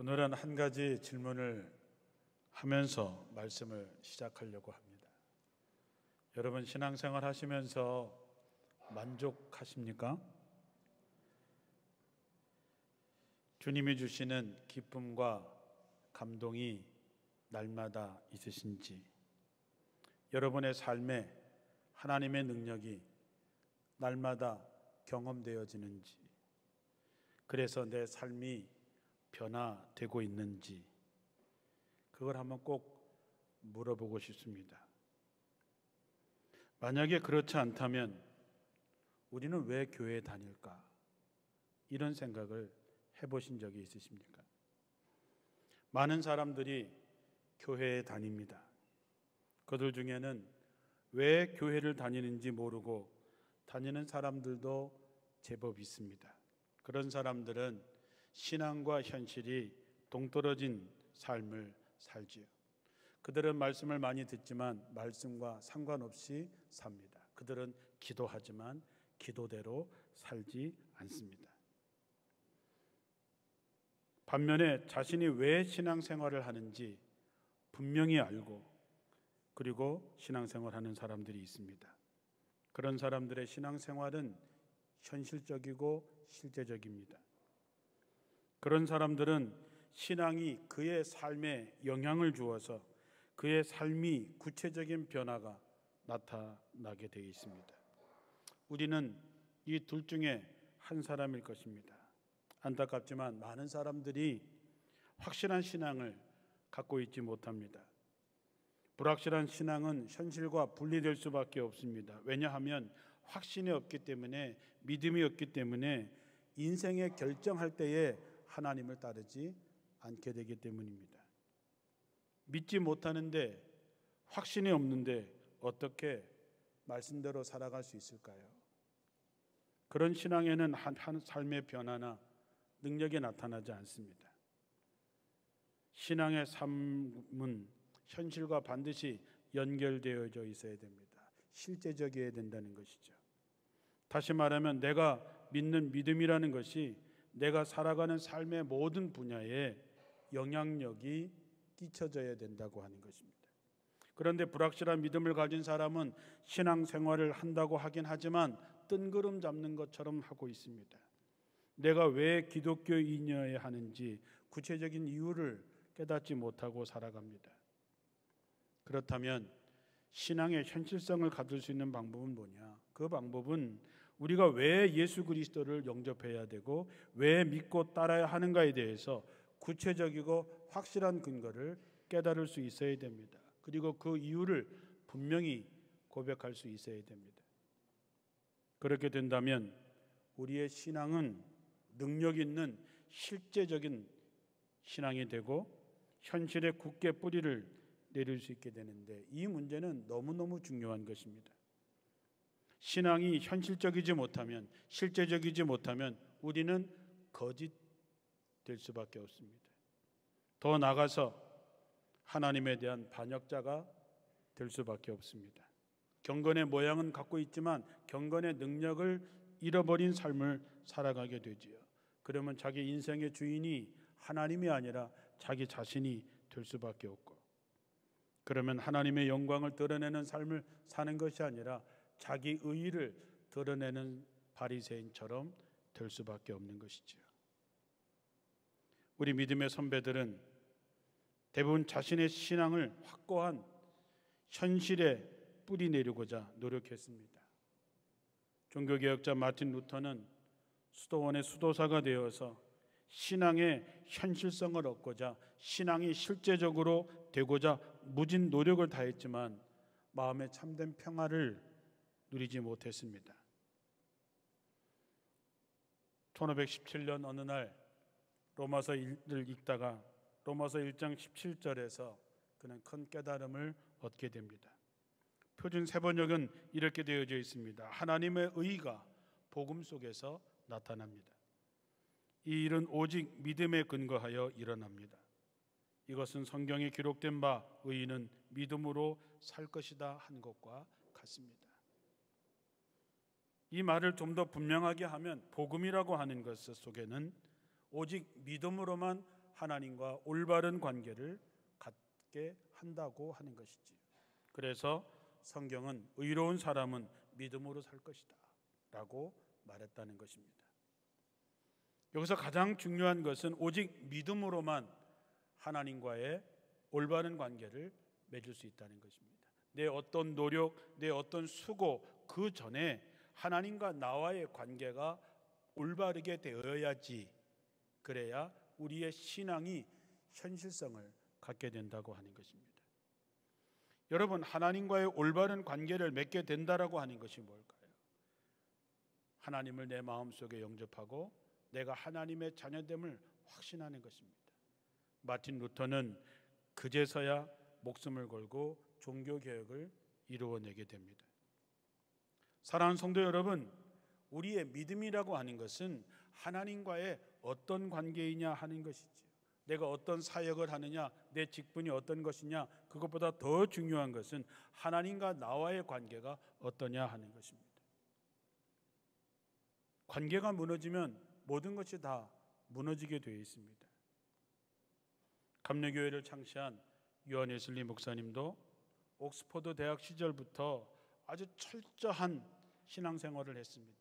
오늘은 한 가지 질문을 하면서 말씀을 시작하려고 합니다. 여러분, 신앙생활 하시면서 만족하십니까? 주님이 주시는 기쁨과 감동이 날마다 있으신지, 여러분의 삶에 하나님의 능력이 날마다 경험되어지는지, 그래서 내 삶이 변화되고 있는지, 그걸 한번 꼭 물어보고 싶습니다. 만약에 그렇지 않다면 우리는 왜 교회에 다닐까? 이런 생각을 해보신 적이 있으십니까? 많은 사람들이 교회에 다닙니다. 그들 중에는 왜 교회를 다니는지 모르고 다니는 사람들도 제법 있습니다. 그런 사람들은 신앙과 현실이 동떨어진 삶을 살지요. 그들은 말씀을 많이 듣지만 말씀과 상관없이 삽니다. 그들은 기도하지만 기도대로 살지 않습니다. 반면에 자신이 왜 신앙생활을 하는지 분명히 알고 그리고 신앙생활하는 사람들이 있습니다. 그런 사람들의 신앙생활은 현실적이고 실제적입니다. 그런 사람들은 신앙이 그의 삶에 영향을 주어서 그의 삶이 구체적인 변화가 나타나게 되어 있습니다. 우리는 이 둘 중에 한 사람일 것입니다. 안타깝지만 많은 사람들이 확실한 신앙을 갖고 있지 못합니다. 불확실한 신앙은 현실과 분리될 수밖에 없습니다. 왜냐하면 확신이 없기 때문에, 믿음이 없기 때문에 인생에 결정할 때에 하나님을 따르지 않게 되기 때문입니다. 믿지 못하는데, 확신이 없는데 어떻게 말씀대로 살아갈 수 있을까요? 그런 신앙에는 한 삶의 변화나 능력이 나타나지 않습니다. 신앙의 삶은 현실과 반드시 연결되어져 있어야 됩니다. 실제적이어야 된다는 것이죠. 다시 말하면 내가 믿는 믿음이라는 것이 내가 살아가는 삶의 모든 분야에 영향력이 끼쳐져야 된다고 하는 것입니다. 그런데 불확실한 믿음을 가진 사람은 신앙생활을 한다고 하긴 하지만 뜬구름 잡는 것처럼 하고 있습니다. 내가 왜 기독교인이어야 하는지 구체적인 이유를 깨닫지 못하고 살아갑니다. 그렇다면 신앙의 현실성을 가질 수 있는 방법은 뭐냐? 그 방법은 우리가 왜 예수 그리스도를 영접해야 되고 왜 믿고 따라야 하는가에 대해서 구체적이고 확실한 근거를 깨달을 수 있어야 됩니다. 그리고 그 이유를 분명히 고백할 수 있어야 됩니다. 그렇게 된다면 우리의 신앙은 능력 있는 실제적인 신앙이 되고 현실에 굳게 뿌리를 내릴 수 있게 되는데, 이 문제는 너무너무 중요한 것입니다. 신앙이 현실적이지 못하면, 실제적이지 못하면 우리는 거짓 될 수밖에 없습니다. 더 나아가서 하나님에 대한 반역자가 될 수밖에 없습니다. 경건의 모양은 갖고 있지만 경건의 능력을 잃어버린 삶을 살아가게 되지요. 그러면 자기 인생의 주인이 하나님이 아니라 자기 자신이 될 수밖에 없고, 그러면 하나님의 영광을 드러내는 삶을 사는 것이 아니라 자기 의의를 드러내는 바리새인처럼 될 수밖에 없는 것이죠. 우리 믿음의 선배들은 대부분 자신의 신앙을 확고한 현실에 뿌리 내리고자 노력했습니다. 종교개혁자 마틴 루터는 수도원의 수도사가 되어서 신앙의 현실성을 얻고자, 신앙이 실제적으로 되고자 무진 노력을 다했지만 마음의 참된 평화를 누리지 못했습니다. 1517년 어느 날 로마서를 읽다가 로마서 1장 17절에서 그는 큰 깨달음을 얻게 됩니다. 표준 세번역은 이렇게 되어져 있습니다. 하나님의 의가 복음 속에서 나타납니다. 이 일은 오직 믿음에 근거하여 일어납니다. 이것은 성경에 기록된 바 의인은 믿음으로 살 것이다 한 것과 같습니다. 이 말을 좀 더 분명하게 하면 복음이라고 하는 것 속에는 오직 믿음으로만 하나님과 올바른 관계를 갖게 한다고 하는 것이지. 그래서 성경은 의로운 사람은 믿음으로 살 것이다 라고 말했다는 것입니다. 여기서 가장 중요한 것은 오직 믿음으로만 하나님과의 올바른 관계를 맺을 수 있다는 것입니다. 내 어떤 노력, 내 어떤 수고 그 전에 하나님과 나와의 관계가 올바르게 되어야지, 그래야 우리의 신앙이 현실성을 갖게 된다고 하는 것입니다. 여러분, 하나님과의 올바른 관계를 맺게 된다라고 하는 것이 뭘까요? 하나님을 내 마음속에 영접하고 내가 하나님의 자녀됨을 확신하는 것입니다. 마틴 루터는 그제서야 목숨을 걸고 종교개혁을 이루어내게 됩니다. 사랑하는 성도 여러분, 우리의 믿음이라고 하는 것은 하나님과의 어떤 관계이냐 하는 것이지요. 내가 어떤 사역을 하느냐, 내 직분이 어떤 것이냐, 그것보다 더 중요한 것은 하나님과 나와의 관계가 어떠냐 하는 것입니다. 관계가 무너지면 모든 것이 다 무너지게 되어 있습니다. 감리교회를 창시한 요한 웨슬리 목사님도 옥스퍼드 대학 시절부터 아주 철저한 신앙생활을 했습니다.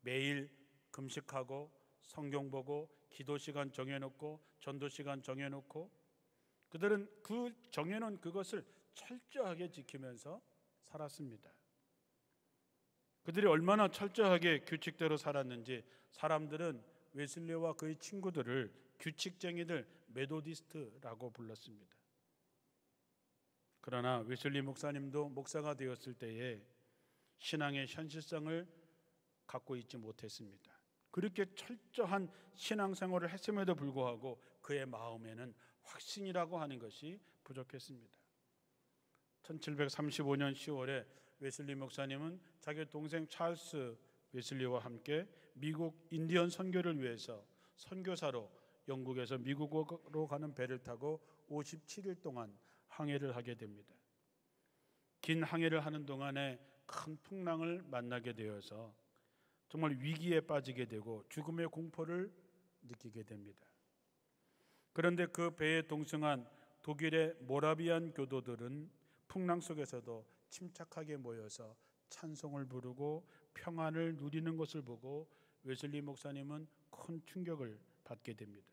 매일 금식하고 성경 보고 기도 시간 정해놓고 전도 시간 정해놓고, 그들은 그 정해놓은 그것을 철저하게 지키면서 살았습니다. 그들이 얼마나 철저하게 규칙대로 살았는지 사람들은 웨슬리와 그의 친구들을 규칙쟁이들, 메도디스트라고 불렀습니다. 그러나 웨슬리 목사님도 목사가 되었을 때에 신앙의 현실성을 갖고 있지 못했습니다. 그렇게 철저한 신앙생활을 했음에도 불구하고 그의 마음에는 확신이라고 하는 것이 부족했습니다. 1735년 10월에 웨슬리 목사님은 자기 동생 찰스 웨슬리와 함께 미국 인디언 선교를 위해서 선교사로 영국에서 미국으로 가는 배를 타고 57일 동안 항해를 하게 됩니다. 긴 항해를 하는 동안에 큰 풍랑을 만나게 되어서 정말 위기에 빠지게 되고 죽음의 공포를 느끼게 됩니다. 그런데 그 배에 동승한 독일의 모라비안 교도들은 풍랑 속에서도 침착하게 모여서 찬송을 부르고 평안을 누리는 것을 보고 웨슬리 목사님은 큰 충격을 받게 됩니다.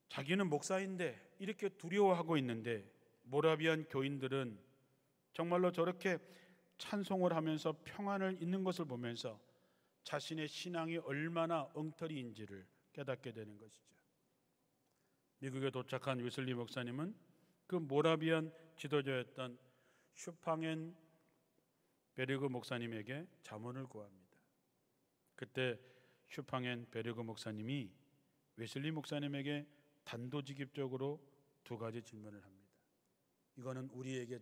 자기는 목사인데 이렇게 두려워하고 있는데 모라비안 교인들은 정말로 저렇게 찬송을 하면서 평안을 잇는 것을 보면서 자신의 신앙이 얼마나 엉터리인지를 깨닫게 되는 것이죠. 미국에 도착한 웨슬리 목사님은 그 모라비안 지도자였던 슈팡엔 베르그 목사님에게 자문을 구합니다. 그때 슈팡엔 베르그 목사님이 웨슬리 목사님에게 단도직입적으로 두 가지 질문을 합니다. 이거는 우리에게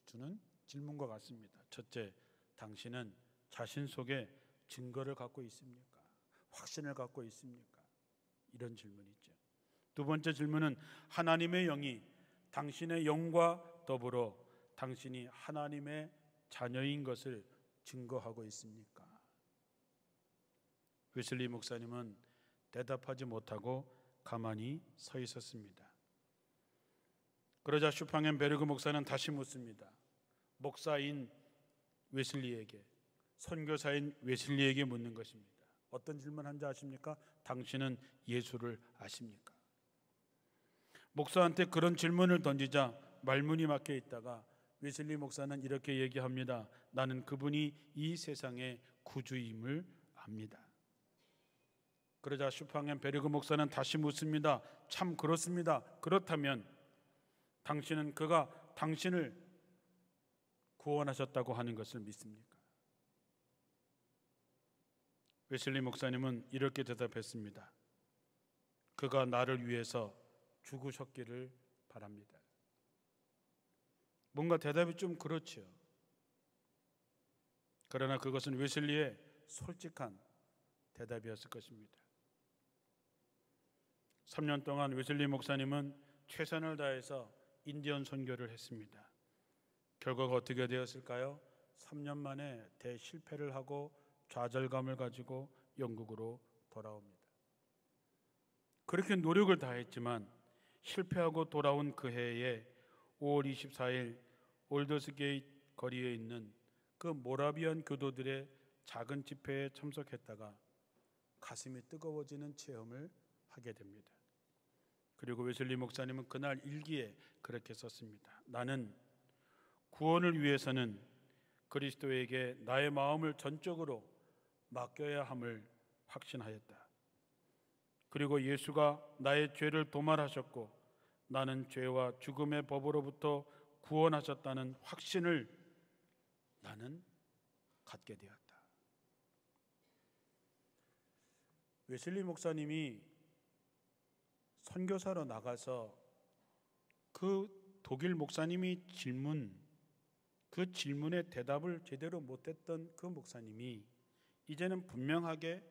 주는 질문과 같습니다. 첫째, 당신은 자신 속에 증거를 갖고 있습니까? 확신을 갖고 있습니까? 이런 질문이죠. 두 번째 질문은 하나님의 영이 당신의 영과 더불어 당신이 하나님의 자녀인 것을 증거하고 있습니까? 웨슬리 목사님은 대답하지 못하고 가만히 서 있었습니다. 그러자 슈팡엔 베르그 목사는 다시 묻습니다. 목사인 웨슬리에게, 선교사인 웨슬리에게 묻는 것입니다. 어떤 질문한지 아십니까? 당신은 예수를 아십니까? 목사한테 그런 질문을 던지자 말문이 막혀 있다가 웨슬리 목사는 이렇게 얘기합니다. 나는 그분이 이 세상의 구주임을 압니다. 그러자 슈팡엔 베르그 목사는 다시 묻습니다. 참 그렇습니다. 그렇다면 당신은 그가 당신을 구원하셨다고 하는 것을 믿습니까? 웨슬리 목사님은 이렇게 대답했습니다. 그가 나를 위해서 죽으셨기를 바랍니다. 뭔가 대답이 좀 그렇죠. 그러나 그것은 웨슬리의 솔직한 대답이었을 것입니다. 3년 동안 웨슬리 목사님은 최선을 다해서 인디언 선교를 했습니다. 결과가 어떻게 되었을까요? 3년 만에 대실패를 하고 좌절감을 가지고 영국으로 돌아옵니다. 그렇게 노력을 다했지만 실패하고 돌아온 그 해에 5월 24일 올더스게이트 거리에 있는 그 모라비안 교도들의 작은 집회에 참석했다가 가슴이 뜨거워지는 체험을 하게 됩니다. 그리고 웨슬리 목사님은 그날 일기에 그렇게 썼습니다. 나는 구원을 위해서는 그리스도에게 나의 마음을 전적으로 맡겨야 함을 확신하였다. 그리고 예수가 나의 죄를 도말하셨고 나는 죄와 죽음의 법으로부터 구원하셨다는 확신을 나는 갖게 되었다. 웨슬리 목사님이 선교사로 나가서 그 독일 목사님이 그 질문에 대답을 제대로 못했던 그 목사님이 이제는 분명하게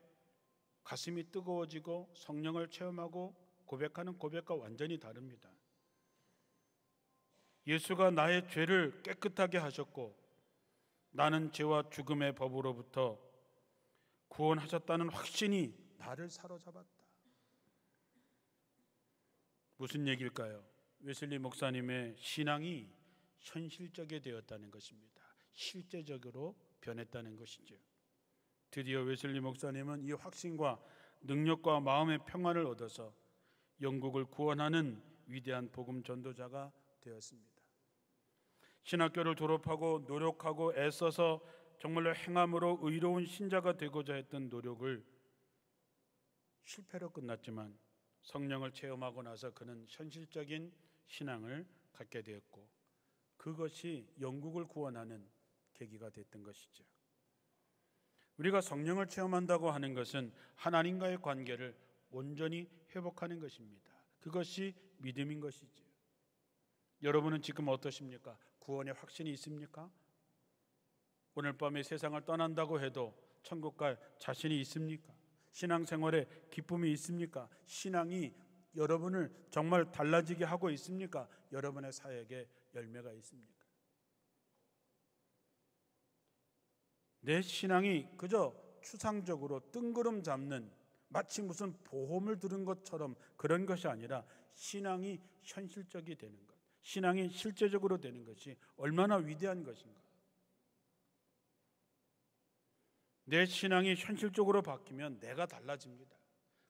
가슴이 뜨거워지고 성령을 체험하고 고백하는 고백과 완전히 다릅니다. 예수가 나의 죄를 깨끗하게 하셨고 나는 죄와 죽음의 법으로부터 구원하셨다는 확신이 나를 사로잡았다. 무슨 얘기일까요? 웨슬리 목사님의 신앙이 현실적이 되었다는 것입니다. 실제적으로 변했다는 것이죠. 드디어 웨슬리 목사님은 이 확신과 능력과 마음의 평안을 얻어서 영국을 구원하는 위대한 복음 전도자가 되었습니다. 신학교를 졸업하고 노력하고 애써서 정말로 행함으로 의로운 신자가 되고자 했던 노력을 실패로 끝났지만 성령을 체험하고 나서 그는 현실적인 신앙을 갖게 되었고 그것이 영국을 구원하는 계기가 됐던 것이죠. 우리가 성령을 체험한다고 하는 것은 하나님과의 관계를 온전히 회복하는 것입니다. 그것이 믿음인 것이죠. 여러분은 지금 어떠십니까? 구원의 확신이 있습니까? 오늘 밤에 세상을 떠난다고 해도 천국 갈 자신이 있습니까? 신앙생활에 기쁨이 있습니까? 신앙이 여러분을 정말 달라지게 하고 있습니까? 여러분의 사역에 열매가 있습니까? 내 신앙이 그저 추상적으로 뜬구름 잡는 마치 무슨 보험을 들은 것처럼 그런 것이 아니라 신앙이 현실적이 되는 것, 신앙이 실제적으로 되는 것이 얼마나 위대한 것인가. 내 신앙이 현실적으로 바뀌면 내가 달라집니다.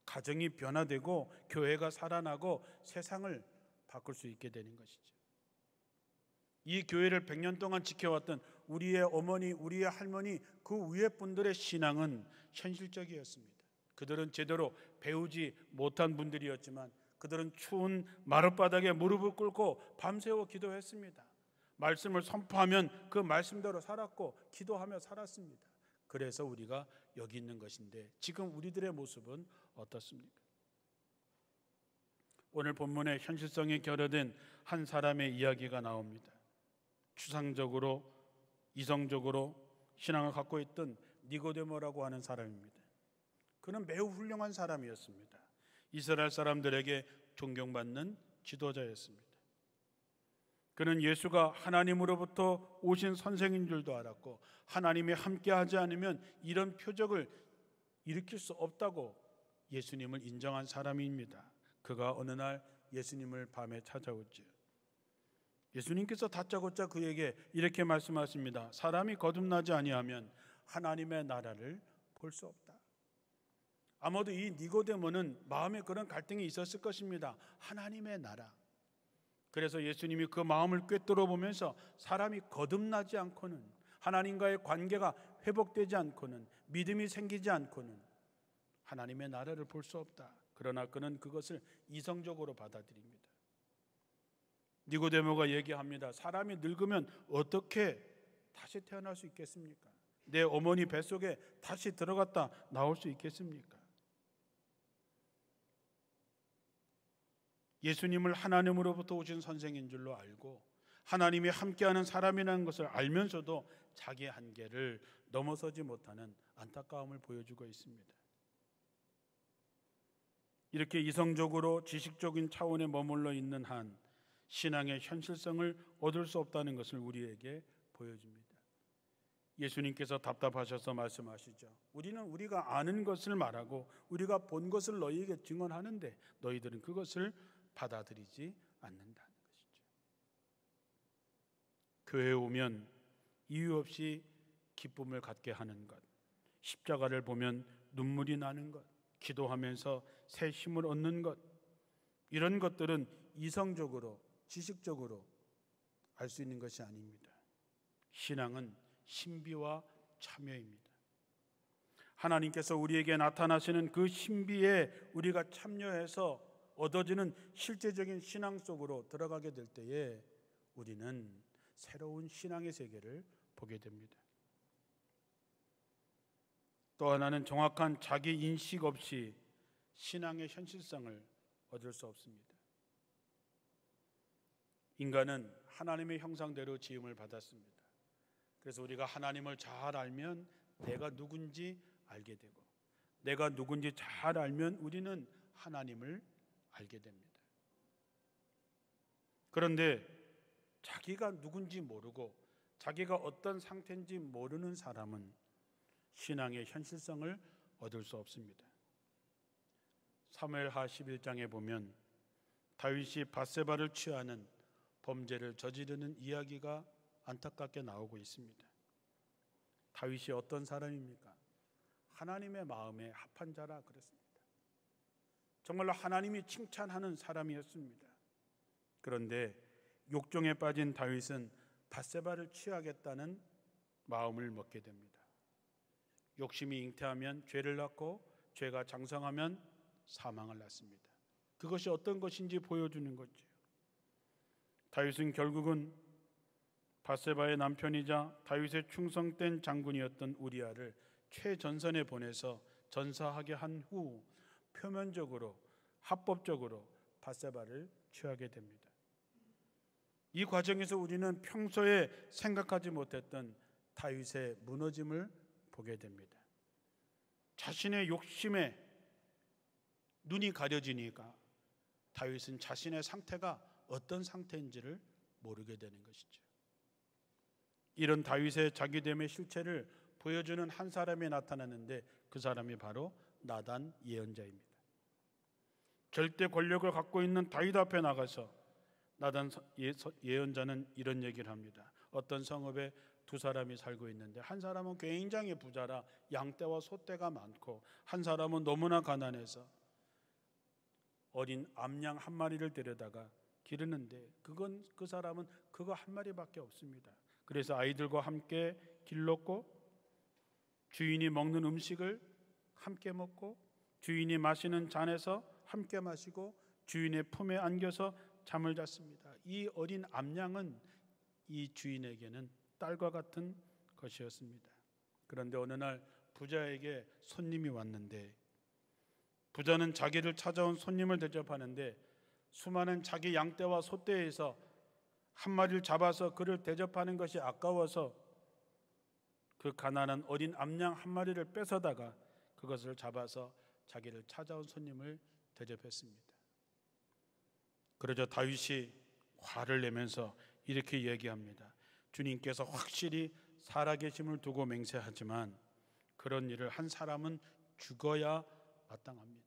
가정이 변화되고 교회가 살아나고 세상을 바꿀 수 있게 되는 것이죠. 이 교회를 100년 동안 지켜왔던 우리의 어머니, 우리의 할머니, 그 위에 분들의 신앙은 현실적이었습니다. 그들은 제대로 배우지 못한 분들이었지만 그들은 추운 마룻바닥에 무릎을 꿇고 밤새워 기도했습니다. 말씀을 선포하면 그 말씀대로 살았고 기도하며 살았습니다. 그래서 우리가 여기 있는 것인데 지금 우리들의 모습은 어떻습니까? 오늘 본문에 현실성이 결여된 한 사람의 이야기가 나옵니다. 추상적으로 이성적으로 신앙을 갖고 있던 니고데모라고 하는 사람입니다. 그는 매우 훌륭한 사람이었습니다. 이스라엘 사람들에게 존경받는 지도자였습니다. 그는 예수가 하나님으로부터 오신 선생인 줄도 알았고 하나님이 함께하지 않으면 이런 표적을 일으킬 수 없다고 예수님을 인정한 사람입니다. 그가 어느 날 예수님을 밤에 찾아오죠. 예수님께서 다짜고짜 그에게 이렇게 말씀하십니다. 사람이 거듭나지 아니하면 하나님의 나라를 볼 수 없다. 아마도 이 니고데모는 마음에 그런 갈등이 있었을 것입니다. 하나님의 나라. 그래서 예수님이 그 마음을 꿰뚫어 보면서 사람이 거듭나지 않고는 하나님과의 관계가 회복되지 않고는 믿음이 생기지 않고는 하나님의 나라를 볼 수 없다. 그러나 그는 그것을 이성적으로 받아들입니다. 니고데모가 얘기합니다. 사람이 늙으면 어떻게 다시 태어날 수 있겠습니까? 내 어머니 뱃속에 다시 들어갔다 나올 수 있겠습니까? 예수님을 하나님으로부터 오신 선생인 줄로 알고 하나님이 함께하는 사람이라는 것을 알면서도 자기의 한계를 넘어서지 못하는 안타까움을 보여주고 있습니다. 이렇게 이성적으로 지식적인 차원에 머물러 있는 한 신앙의 현실성을 얻을 수 없다는 것을 우리에게 보여줍니다. 예수님께서 답답하셔서 말씀하시죠. 우리는 우리가 아는 것을 말하고 우리가 본 것을 너희에게 증언하는데 너희들은 그것을 받아들이지 않는다는 것이죠. 교회에 오면 이유 없이 기쁨을 갖게 하는 것, 십자가를 보면 눈물이 나는 것, 기도하면서 새 힘을 얻는 것, 이런 것들은 이성적으로 지식적으로 알 수 있는 것이 아닙니다. 신앙은 신비와 참여입니다. 하나님께서 우리에게 나타나시는 그 신비에 우리가 참여해서 얻어지는 실제적인 신앙 속으로 들어가게 될 때에 우리는 새로운 신앙의 세계를 보게 됩니다. 또 하나는 정확한 자기 인식 없이 신앙의 현실성을 얻을 수 없습니다. 인간은 하나님의 형상대로 지음을 받았습니다. 그래서 우리가 하나님을 잘 알면 내가 누군지 알게 되고, 내가 누군지 잘 알면 우리는 하나님을 알게 됩니다. 그런데 자기가 누군지 모르고 자기가 어떤 상태인지 모르는 사람은 신앙의 현실성을 얻을 수 없습니다. 사무엘하 11장에 보면 다윗이 밧세바를 취하는 범죄를 저지르는 이야기가 안타깝게 나오고 있습니다. 다윗이 어떤 사람입니까? 하나님의 마음에 합한 자라 그랬습니다. 정말로 하나님이 칭찬하는 사람이었습니다. 그런데 욕정에 빠진 다윗은 밧세바를 취하겠다는 마음을 먹게 됩니다. 욕심이 잉태하면 죄를 낳고 죄가 장성하면 사망을 낳습니다. 그것이 어떤 것인지 보여주는 거죠. 다윗은 결국은 밧세바의 남편이자 다윗의 충성된 장군이었던 우리아를 최전선에 보내서 전사하게 한 후 표면적으로 합법적으로 밧세바를 취하게 됩니다. 이 과정에서 우리는 평소에 생각하지 못했던 다윗의 무너짐을 보게 됩니다. 자신의 욕심에 눈이 가려지니까 다윗은 자신의 상태가 어떤 상태인지를 모르게 되는 것이죠. 이런 다윗의 자기됨의 실체를 보여주는 한 사람이 나타났는데 그 사람이 바로 나단 예언자입니다. 절대 권력을 갖고 있는 다윗 앞에 나가서 나단 예언자는 이런 얘기를 합니다. 어떤 성읍에 두 사람이 살고 있는데 한 사람은 굉장히 부자라 양떼와 소떼가 많고 한 사람은 너무나 가난해서 어린 암양 한 마리를 데려다가 기르는데 그 사람은 그거 한 마리밖에 없습니다. 그래서 아이들과 함께 길렀고 주인이 먹는 음식을 함께 먹고 주인이 마시는 잔에서 함께 마시고 주인의 품에 안겨서 잠을 잤습니다. 이 어린 암양은 이 주인에게는 딸과 같은 것이었습니다. 그런데 어느 날 부자에게 손님이 왔는데 부자는 자기를 찾아온 손님을 대접하는데 수많은 자기 양떼와 소떼에서 한 마리를 잡아서 그를 대접하는 것이 아까워서 그 가난한 어린 암양 한 마리를 뺏어다가 그것을 잡아서 자기를 찾아온 손님을 대접했습니다. 그러자 다윗이 화를 내면서 이렇게 얘기합니다. 주님께서 확실히 살아계심을 두고 맹세하지만 그런 일을 한 사람은 죽어야 마땅합니다.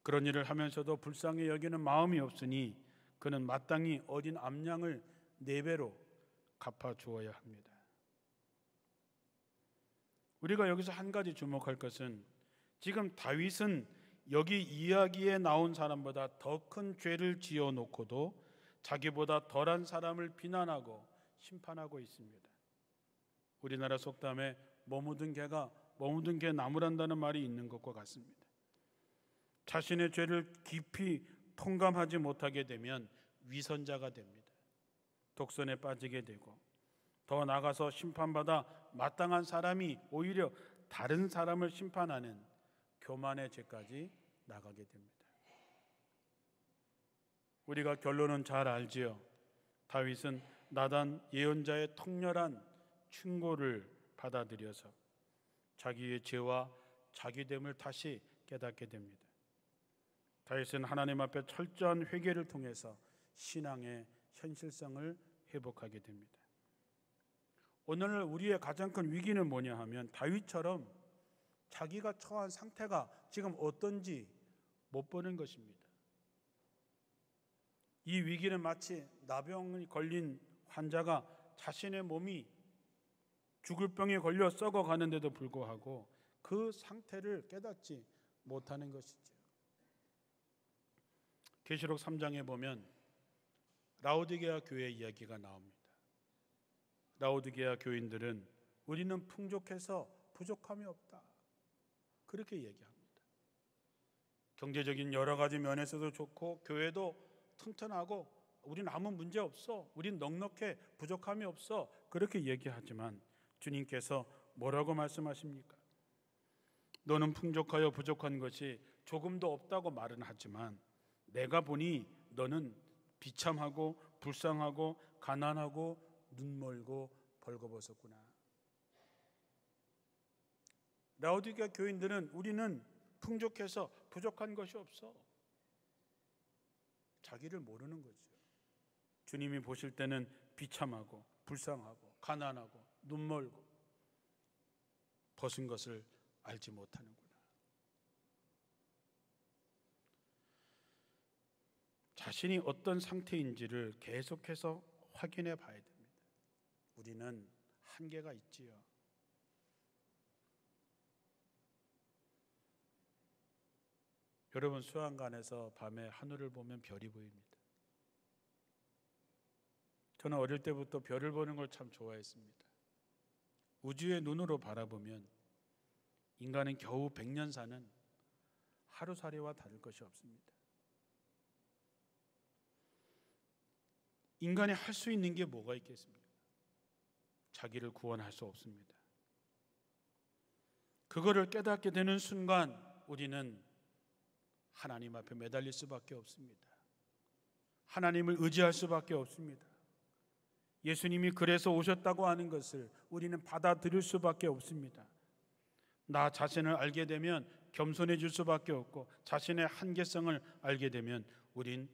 그런 일을 하면서도 불쌍히 여기는 마음이 없으니 그는 마땅히 어린 암양을 4배로 갚아주어야 합니다. 우리가 여기서 한 가지 주목할 것은 지금 다윗은 여기 이야기에 나온 사람보다 더 큰 죄를 지어놓고도 자기보다 덜한 사람을 비난하고 심판하고 있습니다. 우리나라 속담에 머무든 개가 머무든 개 나무란다는 말이 있는 것과 같습니다. 자신의 죄를 깊이 통감하지 못하게 되면 위선자가 됩니다. 독선에 빠지게 되고 더 나아가서 심판받아 마땅한 사람이 오히려 다른 사람을 심판하는 교만의 죄까지 나가게 됩니다. 우리가 결론은 잘 알지요. 다윗은 나단 예언자의 통렬한 충고를 받아들여서 자기의 죄와 자기됨을 다시 깨닫게 됩니다. 다윗은 하나님 앞에 철저한 회개를 통해서 신앙의 현실성을 회복하게 됩니다. 오늘 우리의 가장 큰 위기는 뭐냐 하면 다윗처럼 자기가 처한 상태가 지금 어떤지 못 보는 것입니다. 이 위기는 마치 나병이 걸린 환자가 자신의 몸이 죽을 병에 걸려 썩어가는데도 불구하고 그 상태를 깨닫지 못하는 것이죠. 계시록 3장에 보면 라오디게아 교회 이야기가 나옵니다. 라오디게아 교인들은 우리는 풍족해서 부족함이 없다, 그렇게 얘기합니다. 경제적인 여러 가지 면에서도 좋고 교회도 튼튼하고 우린 아무 문제 없어, 우린 넉넉해, 부족함이 없어, 그렇게 얘기하지만 주님께서 뭐라고 말씀하십니까? 너는 풍족하여 부족한 것이 조금도 없다고 말은 하지만 내가 보니 너는 비참하고 불쌍하고 가난하고 눈멀고 벌거벗었구나. 라오디게아 교인들은 우리는 풍족해서 부족한 것이 없어, 자기를 모르는 거죠. 주님이 보실 때는 비참하고 불쌍하고 가난하고 눈멀고 벗은 것을 알지 못하는구나. 자신이 어떤 상태인지를 계속해서 확인해 봐야 됩니다. 우리는 한계가 있지요. 여러분, 수영관에서 밤에 하늘을 보면 별이 보입니다. 저는 어릴 때부터 별을 보는 걸 참 좋아했습니다. 우주의 눈으로 바라보면 인간은 겨우 100년 사는 하루살이와 다를 것이 없습니다. 인간이 할 수 있는 게 뭐가 있겠습니까? 자기를 구원할 수 없습니다. 그거를 깨닫게 되는 순간 우리는 하나님 앞에 매달릴 수밖에 없습니다. 하나님을 의지할 수밖에 없습니다. 예수님이 그래서 오셨다고 하는 것을 우리는 받아들일 수밖에 없습니다. 나 자신을 알게 되면 겸손해질 수밖에 없고 자신의 한계성을 알게 되면 우린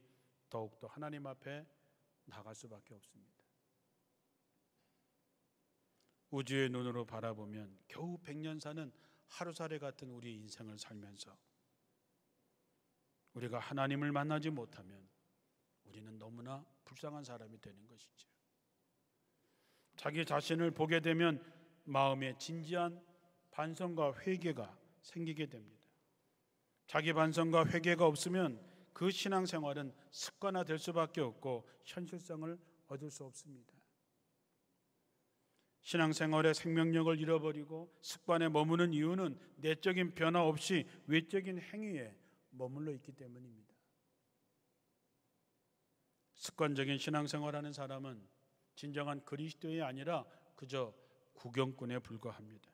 더욱더 하나님 앞에 나갈 수밖에 없습니다. 우주의 눈으로 바라보면 겨우 100년 사는 하루살이 같은 우리의 인생을 살면서 우리가 하나님을 만나지 못하면 우리는 너무나 불쌍한 사람이 되는 것이죠. 자기 자신을 보게 되면 마음에 진지한 반성과 회개가 생기게 됩니다. 자기 반성과 회개가 없으면 그 신앙생활은 습관화될 수밖에 없고 현실성을 얻을 수 없습니다. 신앙생활의 생명력을 잃어버리고 습관에 머무는 이유는 내적인 변화 없이 외적인 행위에 머물러 있기 때문입니다. 습관적인 신앙생활하는 사람은 진정한 그리스도인이 아니라 그저 구경꾼에 불과합니다.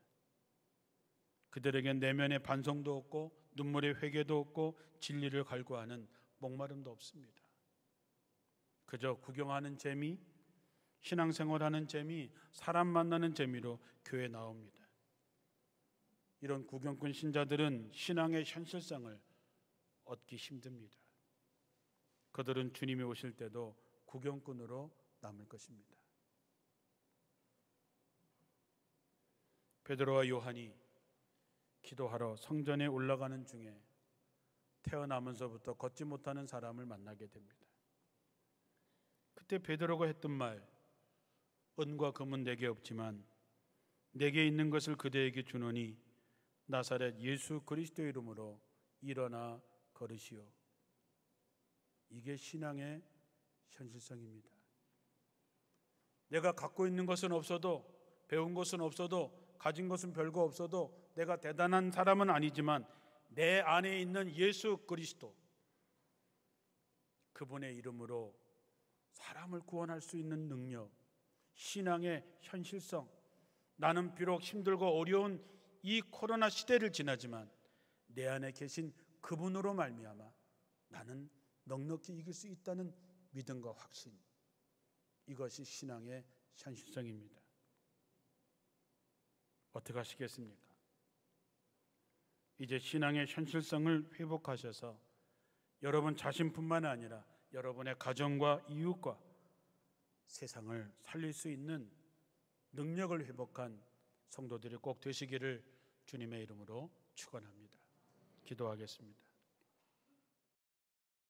그들에겐 내면의 반성도 없고 눈물의 회개도 없고 진리를 갈구하는 목마름도 없습니다. 그저 구경하는 재미, 신앙생활하는 재미, 사람 만나는 재미로 교회에 나옵니다. 이런 구경꾼 신자들은 신앙의 현실성을 얻기 힘듭니다. 그들은 주님이 오실 때도 구경꾼으로 남을 것입니다. 베드로와 요한이 기도하러 성전에 올라가는 중에 태어나면서부터 걷지 못하는 사람을 만나게 됩니다. 그때 베드로가 했던 말, 은과 금은 내게 없지만 내게 있는 것을 그대에게 주노니 나사렛 예수 그리스도의 이름으로 일어나 걸으시오. 이게 신앙의 현실성입니다. 내가 갖고 있는 것은 없어도, 배운 것은 없어도, 가진 것은 별거 없어도, 내가 대단한 사람은 아니지만 내 안에 있는 예수 그리스도, 그분의 이름으로 사람을 구원할 수 있는 능력, 신앙의 현실성, 나는 비록 힘들고 어려운 이 코로나 시대를 지나지만 내 안에 계신 그분으로 말미암아 나는 넉넉히 이길 수 있다는 믿음과 확신, 이것이 신앙의 현실성입니다. 어떻게 하시겠습니까? 이제 신앙의 현실성을 회복하셔서 여러분 자신뿐만 아니라 여러분의 가정과 이웃과 세상을 살릴 수 있는 능력을 회복한 성도들이 꼭 되시기를 주님의 이름으로 축원합니다. 기도하겠습니다.